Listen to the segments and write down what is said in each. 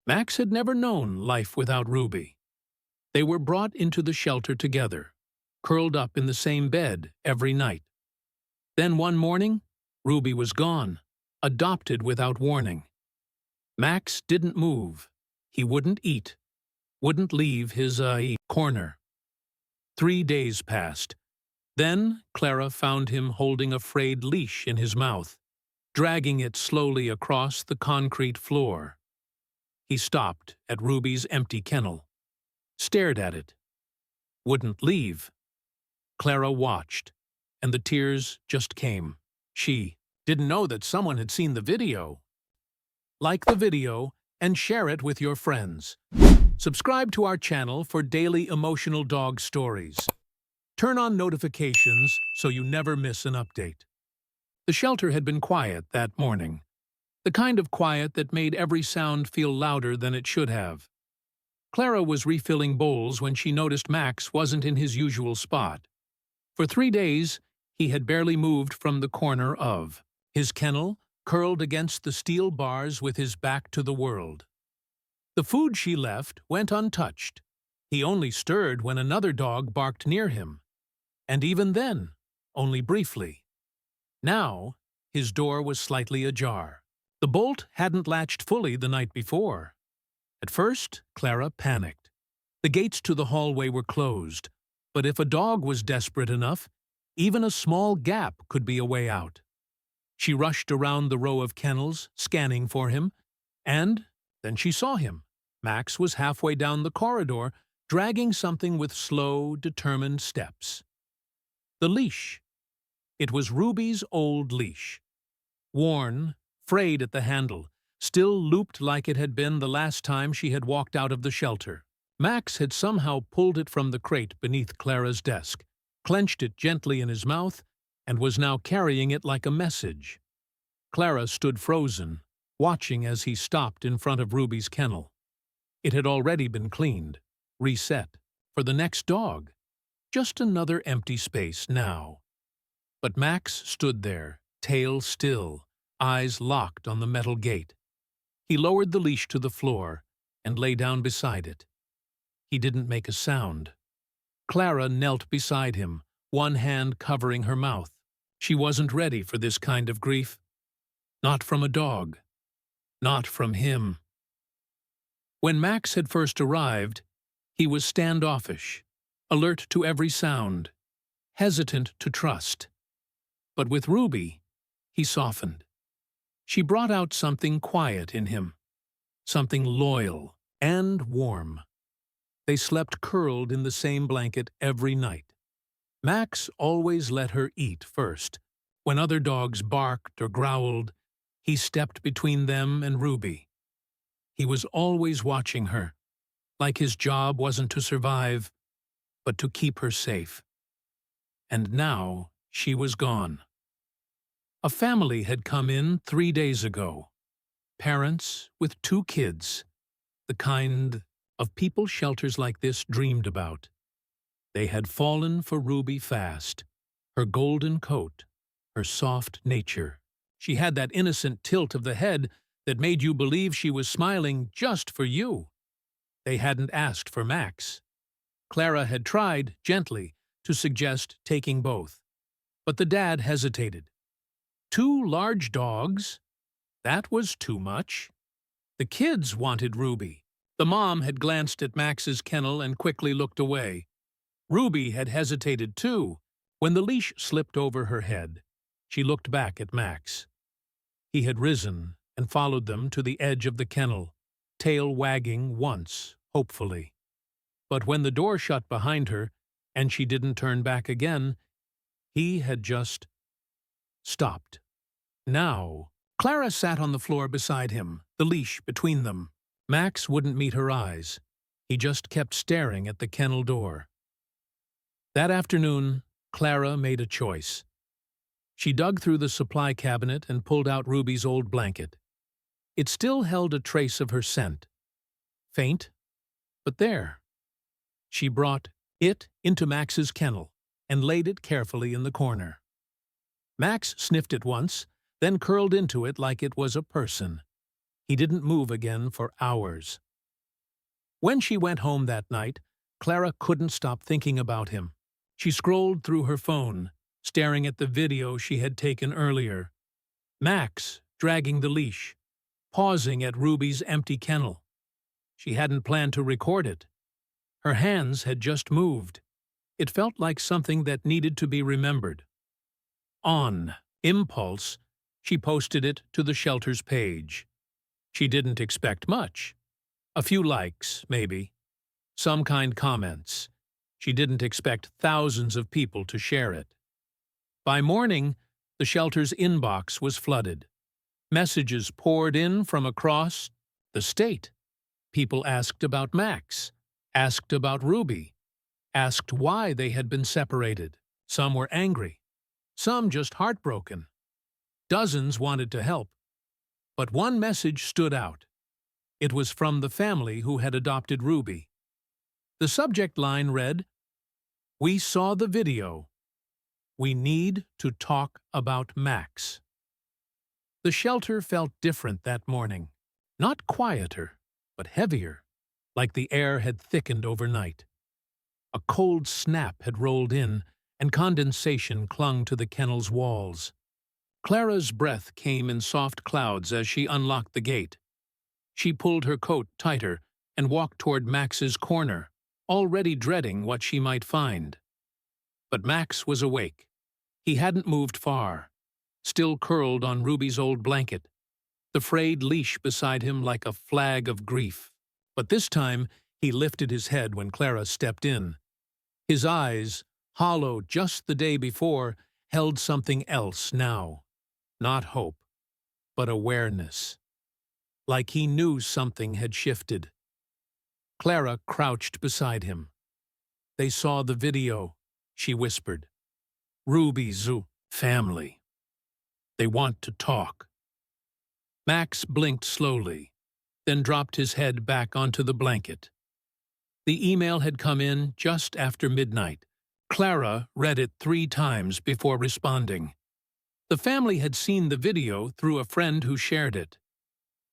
Max had never known life without Ruby. They were brought into the shelter together, curled up in the same bed every night. Then one morning, Ruby was gone, adopted without warning. Max didn't move. He wouldn't eat, wouldn't leave his corner. 3 days passed. Then Clara found him holding a frayed leash in his mouth, dragging it slowly across the concrete floor. He stopped at Ruby's empty kennel, stared at it, wouldn't leave. Clara watched, and the tears just came. She didn't know that someone had seen the video. Like the video and share it with your friends. Subscribe to our channel for daily emotional dog stories. Turn on notifications so you never miss an update. The shelter had been quiet that morning. The kind of quiet that made every sound feel louder than it should have. Clara was refilling bowls when she noticed Max wasn't in his usual spot. For 3 days, he had barely moved from the corner of his kennel, curled against the steel bars with his back to the world. The food she left went untouched. He only stirred when another dog barked near him, and even then, only briefly. Now, his door was slightly ajar. The bolt hadn't latched fully the night before. At first, Clara panicked. The gates to the hallway were closed, but if a dog was desperate enough, even a small gap could be a way out. She rushed around the row of kennels, scanning for him, and then she saw him. Max was halfway down the corridor, dragging something with slow, determined steps. The leash. It was Ruby's old leash. Worn, frayed at the handle, still looped like it had been the last time she had walked out of the shelter. Max had somehow pulled it from the crate beneath Clara's desk, clenched it gently in his mouth, and was now carrying it like a message. Clara stood frozen, watching as he stopped in front of Ruby's kennel. It had already been cleaned, reset, for the next dog. Just another empty space now. But Max stood there, tail still, eyes locked on the metal gate. He lowered the leash to the floor and lay down beside it. He didn't make a sound. Clara knelt beside him, one hand covering her mouth. She wasn't ready for this kind of grief. Not from a dog. Not from him. When Max had first arrived, he was standoffish, alert to every sound, hesitant to trust. But with Ruby, he softened. She brought out something quiet in him, something loyal and warm. They slept curled in the same blanket every night. Max always let her eat first. When other dogs barked or growled, he stepped between them and Ruby. He was always watching her, like his job wasn't to survive, but to keep her safe. And now she was gone. A family had come in 3 days ago. Parents with 2 kids, the kind of people shelters like this dreamed about. They had fallen for Ruby fast, her golden coat, her soft nature. She had that innocent tilt of the head that made you believe she was smiling just for you. They hadn't asked for Max. Clara had tried, gently, to suggest taking both. But the dad hesitated. 2 large dogs? That was too much. The kids wanted Ruby. The mom had glanced at Max's kennel and quickly looked away. Ruby had hesitated too. When the leash slipped over her head, she looked back at Max. He had risen and followed them to the edge of the kennel, tail wagging once, hopefully. But when the door shut behind her, and she didn't turn back again, he had just stopped. Now, Clara sat on the floor beside him, the leash between them. Max wouldn't meet her eyes. He just kept staring at the kennel door. That afternoon, Clara made a choice. She dug through the supply cabinet and pulled out Ruby's old blanket. It still held a trace of her scent. Faint, but there. She brought it into Max's kennel and laid it carefully in the corner. Max sniffed it once, then curled into it like it was a person. He didn't move again for hours. When she went home that night, Clara couldn't stop thinking about him. She scrolled through her phone, staring at the video she had taken earlier. Max dragging the leash, pausing at Ruby's empty kennel. She hadn't planned to record it. Her hands had just moved. It felt like something that needed to be remembered. On impulse, she posted it to the shelter's page. She didn't expect much. A few likes, maybe. Some kind comments. She didn't expect thousands of people to share it. By morning, the shelter's inbox was flooded. Messages poured in from across the state. People asked about Max, asked about Ruby, asked why they had been separated. Some were angry, some just heartbroken. Dozens wanted to help. But one message stood out. It was from the family who had adopted Ruby. The subject line read, "We saw the video. We need to talk about Max." The shelter felt different that morning. Not quieter, but heavier, like the air had thickened overnight. A cold snap had rolled in, and condensation clung to the kennel's walls. Clara's breath came in soft clouds as she unlocked the gate. She pulled her coat tighter and walked toward Max's corner, already dreading what she might find. But Max was awake. He hadn't moved far, still curled on Ruby's old blanket, the frayed leash beside him like a flag of grief. But this time, he lifted his head when Clara stepped in. His eyes, hollow just the day before, held something else now. Not hope, but awareness. Like he knew something had shifted. Clara crouched beside him. "They saw the video," she whispered. "Ruby's family. They want to talk." Max blinked slowly, then dropped his head back onto the blanket. The email had come in just after midnight. Clara read it 3 times before responding. The family had seen the video through a friend who shared it.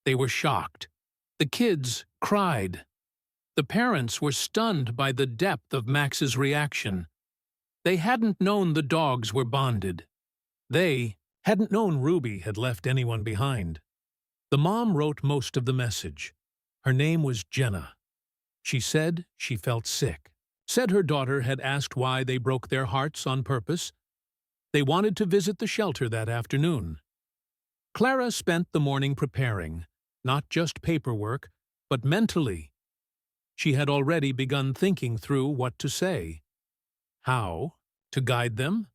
They were shocked. The kids cried. The parents were stunned by the depth of Max's reaction. They hadn't known the dogs were bonded. They hadn't known Ruby had left anyone behind. The mom wrote most of the message. Her name was Jenna. She said she felt sick. Said her daughter had asked why they broke their hearts on purpose. They wanted to visit the shelter that afternoon. Clara spent the morning preparing, not just paperwork, but mentally. She had already begun thinking through what to say. How to guide them?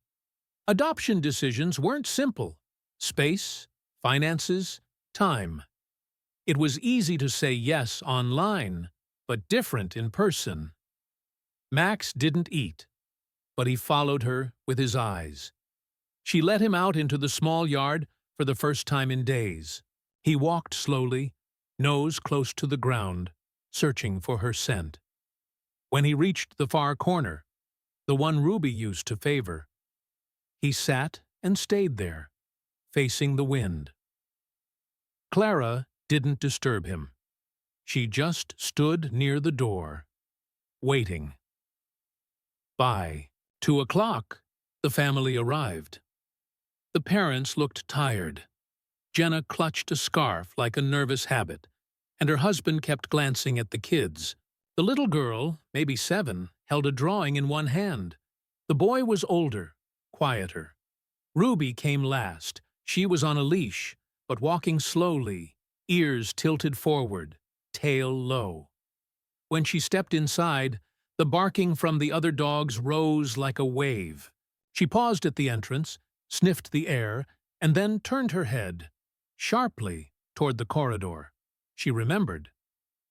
Adoption decisions weren't simple. Space, finances, time. It was easy to say yes online, but different in person. Max didn't eat, but he followed her with his eyes. She let him out into the small yard for the first time in days. He walked slowly, nose close to the ground, searching for her scent. When he reached the far corner, the one Ruby used to favor, he sat and stayed there, facing the wind. Clara didn't disturb him. She just stood near the door, waiting. By 2 o'clock, the family arrived. The parents looked tired. Jenna clutched a scarf like a nervous habit, and her husband kept glancing at the kids. The little girl, maybe 7, held a drawing in one hand. The boy was older, quieter. Ruby came last. She was on a leash, but walking slowly, ears tilted forward, tail low. When she stepped inside, the barking from the other dogs rose like a wave. She paused at the entrance, sniffed the air, and then turned her head, sharply, toward the corridor. She remembered.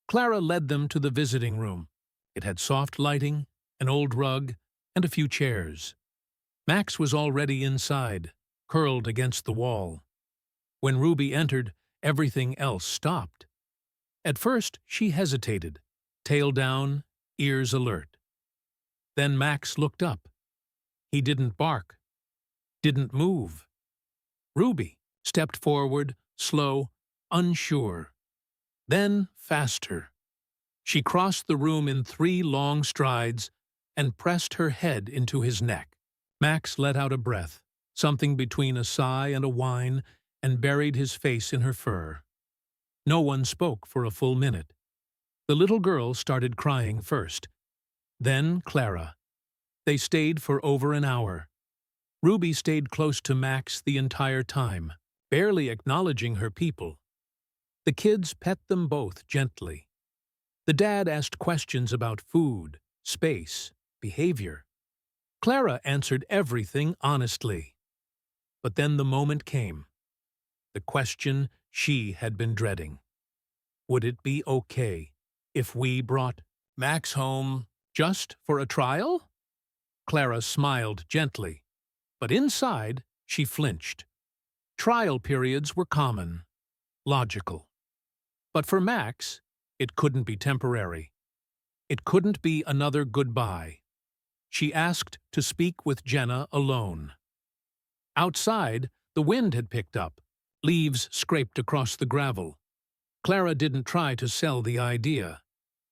Clara led them to the visiting room. It had soft lighting, an old rug, and a few chairs. Max was already inside, curled against the wall. When Ruby entered, everything else stopped. At first, she hesitated, tail down, ears alert. Then Max looked up. He didn't bark, didn't move. Ruby stepped forward, slow, unsure. Then faster. She crossed the room in 3 long strides and pressed her head into his neck. Max let out a breath, something between a sigh and a whine, and buried his face in her fur. No one spoke for a full minute. The little girl started crying first. Then Clara. They stayed for over an hour. Ruby stayed close to Max the entire time, barely acknowledging her people. The kids pet them both gently. The dad asked questions about food, space, behavior. Clara answered everything honestly. But then the moment came. The question she had been dreading. Would it be okay if we brought Max home just for a trial? Clara smiled gently, but inside she flinched. Trial periods were common, logical. But for Max, it couldn't be temporary. It couldn't be another goodbye. She asked to speak with Jenna alone. Outside, the wind had picked up. Leaves scraped across the gravel. Clara didn't try to sell the idea.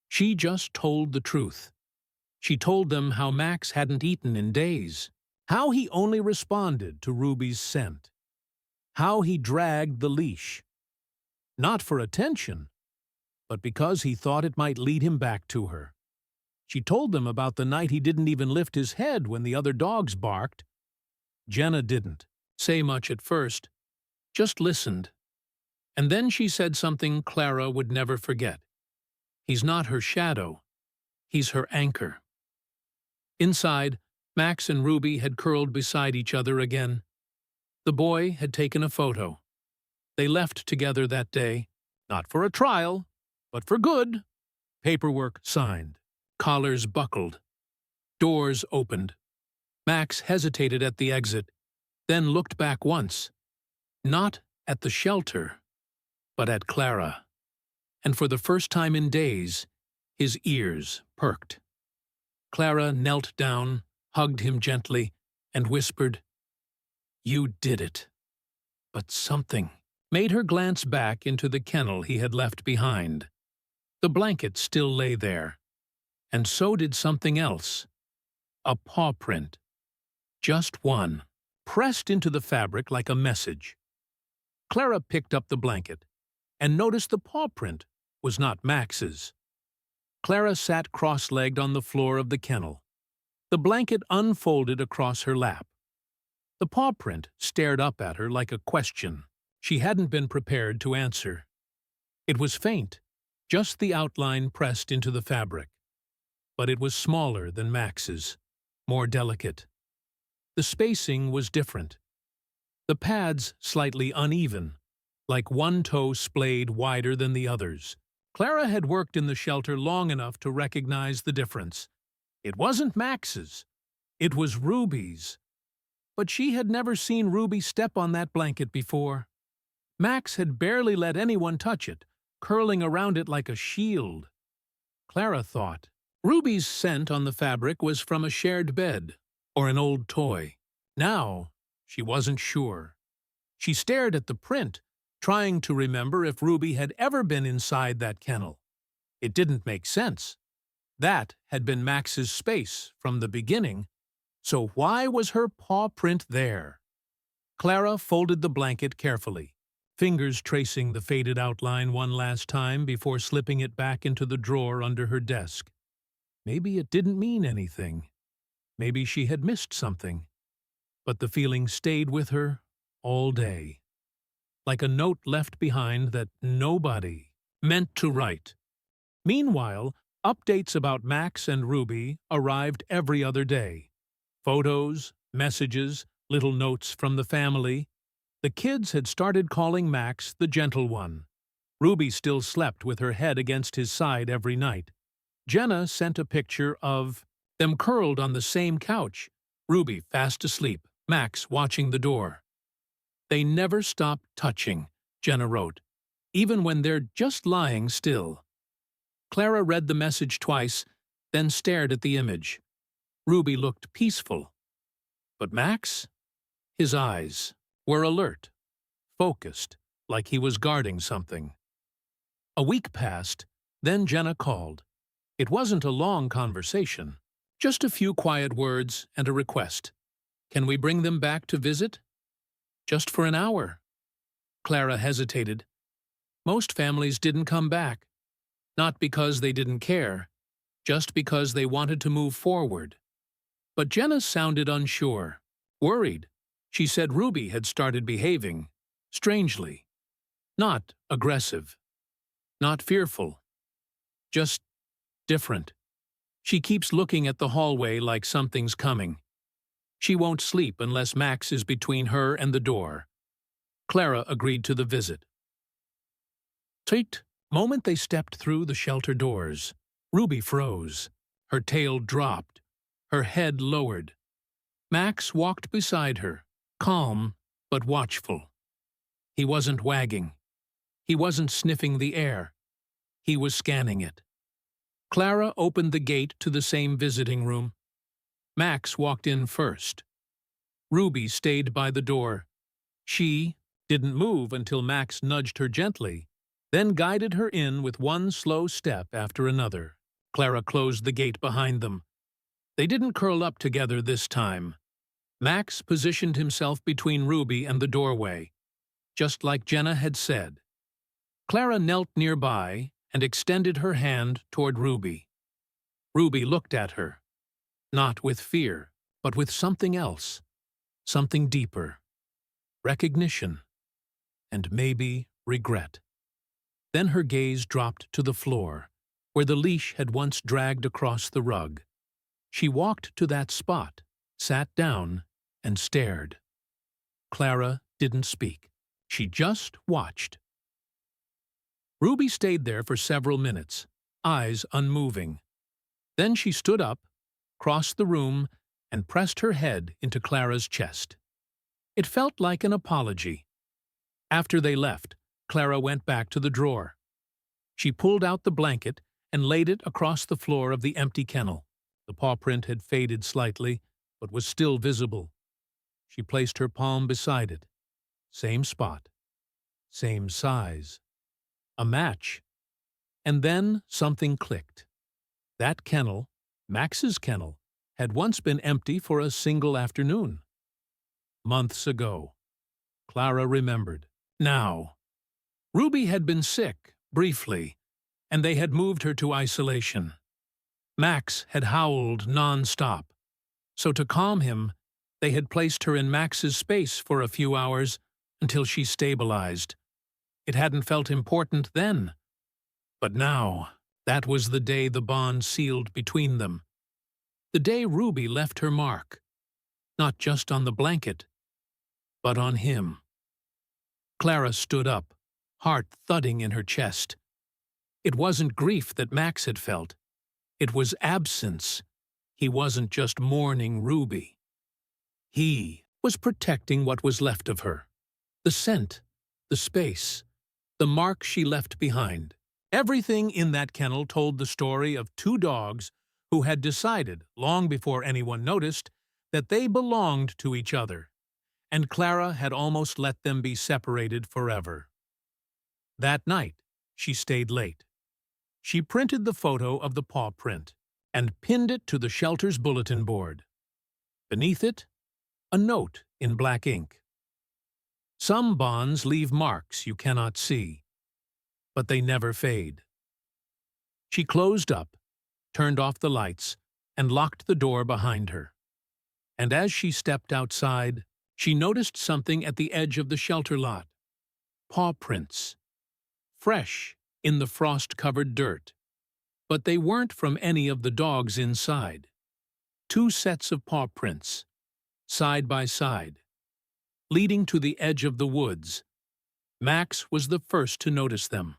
She just told the truth. She told them how Max hadn't eaten in days, how he only responded to Ruby's scent, how he dragged the leash. Not for attention, but because he thought it might lead him back to her. She told them about the night he didn't even lift his head when the other dogs barked. Jenna didn't say much at first, just listened. And then she said something Clara would never forget. He's not her shadow. He's her anchor. Inside, Max and Ruby had curled beside each other again. The boy had taken a photo. They left together that day, not for a trial, but for good. Paperwork signed. Collars buckled. Doors opened. Max hesitated at the exit, then looked back once. Not at the shelter, but at Clara. And for the first time in days, his ears perked. Clara knelt down, hugged him gently, and whispered, "You did it." But something made her glance back into the kennel he had left behind. The blanket still lay there, and so did something else. A paw print. Just one, pressed into the fabric like a message. Clara picked up the blanket and noticed the paw print was not Max's. Clara sat cross-legged on the floor of the kennel. The blanket unfolded across her lap. The paw print stared up at her like a question she hadn't been prepared to answer. It was faint, just the outline pressed into the fabric. But it was smaller than Max's, more delicate. The spacing was different. The pads slightly uneven, like one toe splayed wider than the others. Clara had worked in the shelter long enough to recognize the difference. It wasn't Max's. It was Ruby's. But she had never seen Ruby step on that blanket before. Max had barely let anyone touch it, curling around it like a shield. Clara thought Ruby's scent on the fabric was from a shared bed or an old toy. Now, she wasn't sure. She stared at the print, trying to remember if Ruby had ever been inside that kennel. It didn't make sense. That had been Max's space from the beginning, so why was her paw print there? Clara folded the blanket carefully, fingers tracing the faded outline one last time before slipping it back into the drawer under her desk. Maybe it didn't mean anything. Maybe she had missed something. But the feeling stayed with her all day, like a note left behind that nobody meant to write. Meanwhile, updates about Max and Ruby arrived every other day. Photos, messages, little notes from the family. The kids had started calling Max the gentle one. Ruby still slept with her head against his side every night. Jenna sent a picture of them curled on the same couch, Ruby fast asleep, Max watching the door. "They never stop touching," Jenna wrote, "even when they're just lying still." Clara read the message twice, then stared at the image. Ruby looked peaceful. But Max? His eyes were alert, focused, like he was guarding something. A week passed, then Jenna called. It wasn't a long conversation, just a few quiet words and a request. Can we bring them back to visit? Just for an hour. Clara hesitated. Most families didn't come back. Not because they didn't care, just because they wanted to move forward. But Jenna sounded unsure, worried. She said Ruby had started behaving strangely. Not aggressive. Not fearful. Just different. She keeps looking at the hallway like something's coming. She won't sleep unless Max is between her and the door. Clara agreed to the visit. The moment they stepped through the shelter doors, Ruby froze. Her tail dropped. Her head lowered. Max walked beside her, calm but watchful. He wasn't wagging. He wasn't sniffing the air. He was scanning it. Clara opened the gate to the same visiting room. Max walked in first. Ruby stayed by the door. She didn't move until Max nudged her gently, then guided her in with one slow step after another. Clara closed the gate behind them. They didn't curl up together this time. Max positioned himself between Ruby and the doorway, just like Jenna had said. Clara knelt nearby and extended her hand toward Ruby. Ruby looked at her, not with fear, but with something else, something deeper. Recognition, and maybe regret. Then her gaze dropped to the floor, where the leash had once dragged across the rug. She walked to that spot, sat down, and stared. Clara didn't speak. She just watched. Ruby stayed there for several minutes, eyes unmoving. Then she stood up, crossed the room, and pressed her head into Clara's chest. It felt like an apology. After they left, Clara went back to the drawer. She pulled out the blanket and laid it across the floor of the empty kennel. The paw print had faded slightly, but was still visible. She placed her palm beside it. Same spot. Same size. A match. And then something clicked. That kennel, Max's kennel, had once been empty for a single afternoon. Months ago. Clara remembered. Now. Ruby had been sick, briefly, and they had moved her to isolation. Max had howled non-stop, so to calm him, they had placed her in Max's space for a few hours until she stabilized. It hadn't felt important then. But now, that was the day the bond sealed between them. The day Ruby left her mark, not just on the blanket, but on him. Clara stood up, heart thudding in her chest. It wasn't grief that Max had felt. It was absence. He wasn't just mourning Ruby. He was protecting what was left of her. The scent, the space, the mark she left behind. Everything in that kennel told the story of two dogs who had decided, long before anyone noticed, that they belonged to each other, and Clara had almost let them be separated forever. That night, she stayed late. She printed the photo of the paw print and pinned it to the shelter's bulletin board. Beneath it, a note in black ink. Some bonds leave marks you cannot see, but they never fade. She closed up, turned off the lights, and locked the door behind her. And as she stepped outside, she noticed something at the edge of the shelter lot. Paw prints. Fresh in the frost-covered dirt. But they weren't from any of the dogs inside. Two sets of paw prints, side by side, leading to the edge of the woods. Max was the first to notice them.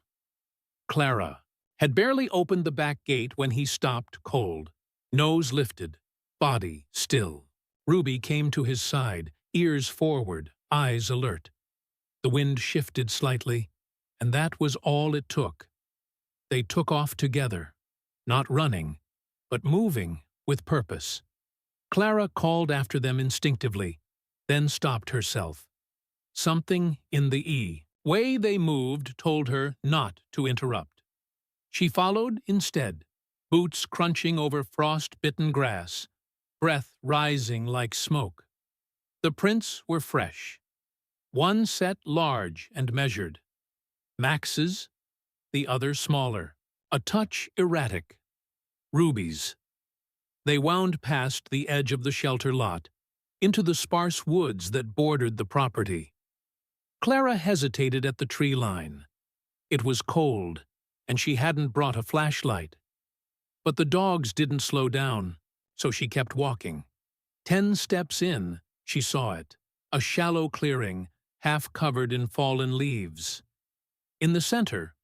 Clara had barely opened the back gate when he stopped cold, nose lifted, body still. Ruby came to his side, ears forward, eyes alert. The wind shifted slightly, and that was all it took. They took off together, not running, but moving with purpose. Clara called after them instinctively, then stopped herself. Something in the Way they moved told her not to interrupt. She followed instead, boots crunching over frost-bitten grass, breath rising like smoke. The prints were fresh. One set large and measured. Max's, the other smaller, a touch erratic. Ruby's. They wound past the edge of the shelter lot, into the sparse woods that bordered the property. Clara hesitated at the tree line. It was cold, and she hadn't brought a flashlight. But the dogs didn't slow down, so she kept walking. 10 steps in, she saw it, a shallow clearing, half covered in fallen leaves. In the center,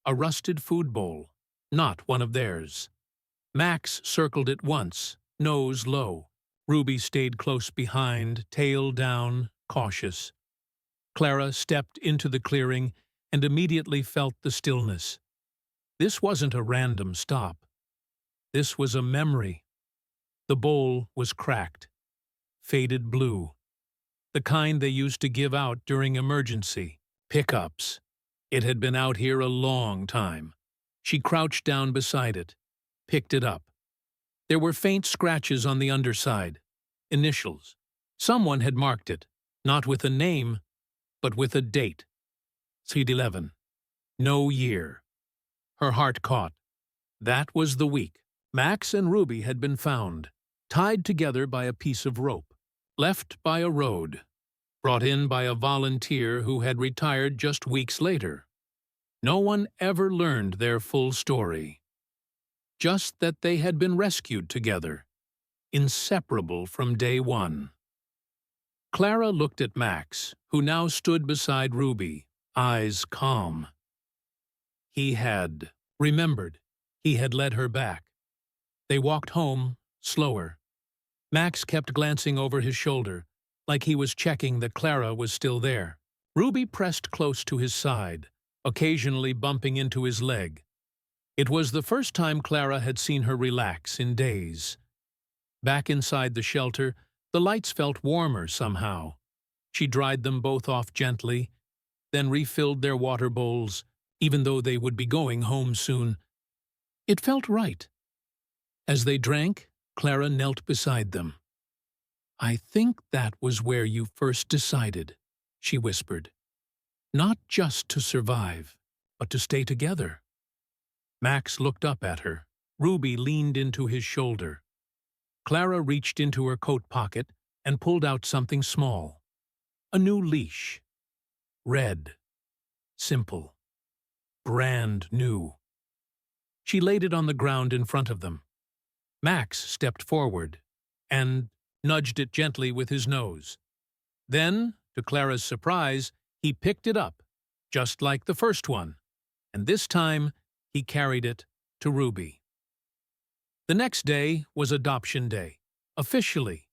a rusted food bowl, not one of theirs. Max circled it once, nose low. Ruby stayed close behind, tail down, cautious. Clara stepped into the clearing and immediately felt the stillness. This wasn't a random stop. This was a memory. The bowl was cracked, faded blue, the kind they used to give out during emergency pickups. It had been out here a long time. She crouched down beside it, picked it up. There were faint scratches on the underside, initials. Someone had marked it, not with a name, but with a date. 3/11. No year. Her heart caught. That was the week. Max and Ruby had been found, tied together by a piece of rope, left by a road, brought in by a volunteer who had retired just weeks later. No one ever learned their full story. Just that they had been rescued together, inseparable from day one. Clara looked at Max, who now stood beside Ruby, eyes calm. He had remembered. He had led her back. They walked home, slower. Max kept glancing over his shoulder, like he was checking that Clara was still there. Ruby pressed close to his side, occasionally bumping into his leg. It was the first time Clara had seen her relax in days. Back inside the shelter, the lights felt warmer somehow. She dried them both off gently, then refilled their water bowls, even though they would be going home soon. It felt right. As they drank, Clara knelt beside them. "I think that was where you first decided," she whispered. "Not just to survive, but to stay together." Max looked up at her. Ruby leaned into his shoulder. Clara reached into her coat pocket and pulled out something small. A new leash. Red. Simple. Brand new. She laid it on the ground in front of them. Max stepped forward and nudged it gently with his nose. Then, to Clara's surprise, he picked it up, just like the first one, and this time he carried it to Ruby. The next day was adoption day, officially.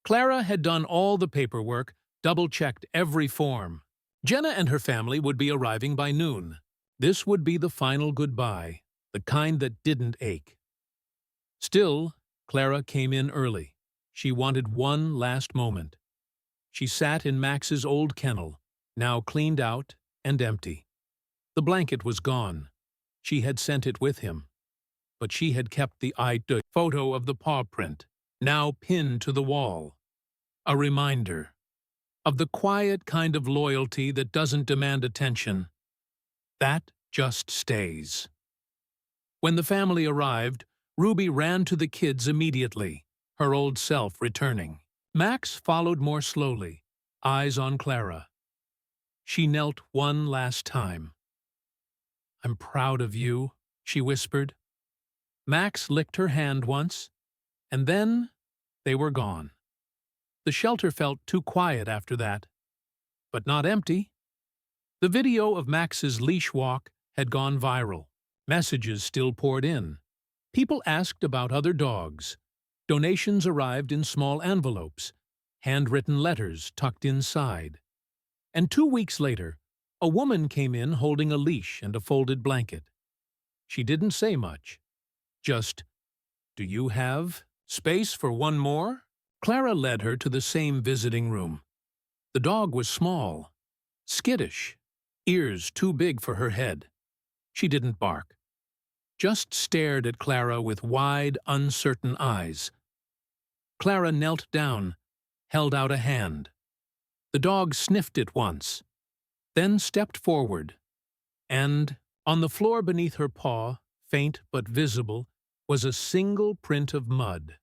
Clara had done all the paperwork, double-checked every form. Jenna and her family would be arriving by noon. This would be the final goodbye, the kind that didn't ache. Still, Clara came in early. She wanted one last moment. She sat in Max's old kennel, now cleaned out and empty. The blanket was gone. She had sent it with him. But she had kept the ID photo of the paw print, now pinned to the wall. A reminder of the quiet kind of loyalty that doesn't demand attention. That just stays. When the family arrived, Ruby ran to the kids immediately, her old self returning. Max followed more slowly, eyes on Clara. She knelt one last time. "I'm proud of you," she whispered. Max licked her hand once, and then they were gone. The shelter felt too quiet after that, but not empty. The video of Max's leash walk had gone viral. Messages still poured in. People asked about other dogs. Donations arrived in small envelopes, handwritten letters tucked inside. And 2 weeks later, a woman came in holding a leash and a folded blanket. She didn't say much. Just, "Do you have space for one more?" Clara led her to the same visiting room. The dog was small, skittish, ears too big for her head. She didn't bark, just stared at Clara with wide, uncertain eyes. Clara knelt down, held out a hand. The dog sniffed it once, then stepped forward, and, on the floor beneath her paw, faint but visible, was a single print of mud,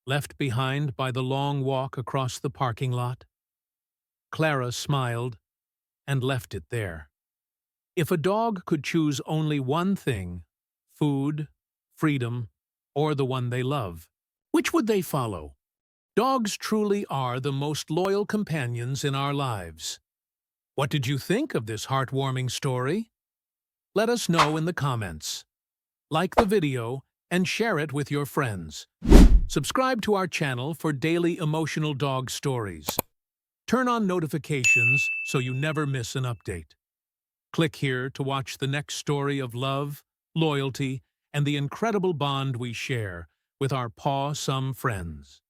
left behind by the long walk across the parking lot. Clara smiled and left it there. If a dog could choose only one thing, food, freedom, or the one they love, which would they follow? Dogs truly are the most loyal companions in our lives. What did you think of this heartwarming story? Let us know in the comments. Like the video and share it with your friends. Subscribe to our channel for daily emotional dog stories. Turn on notifications so you never miss an update. Click here to watch the next story of love, loyalty, and the incredible bond we share with our pawsome friends.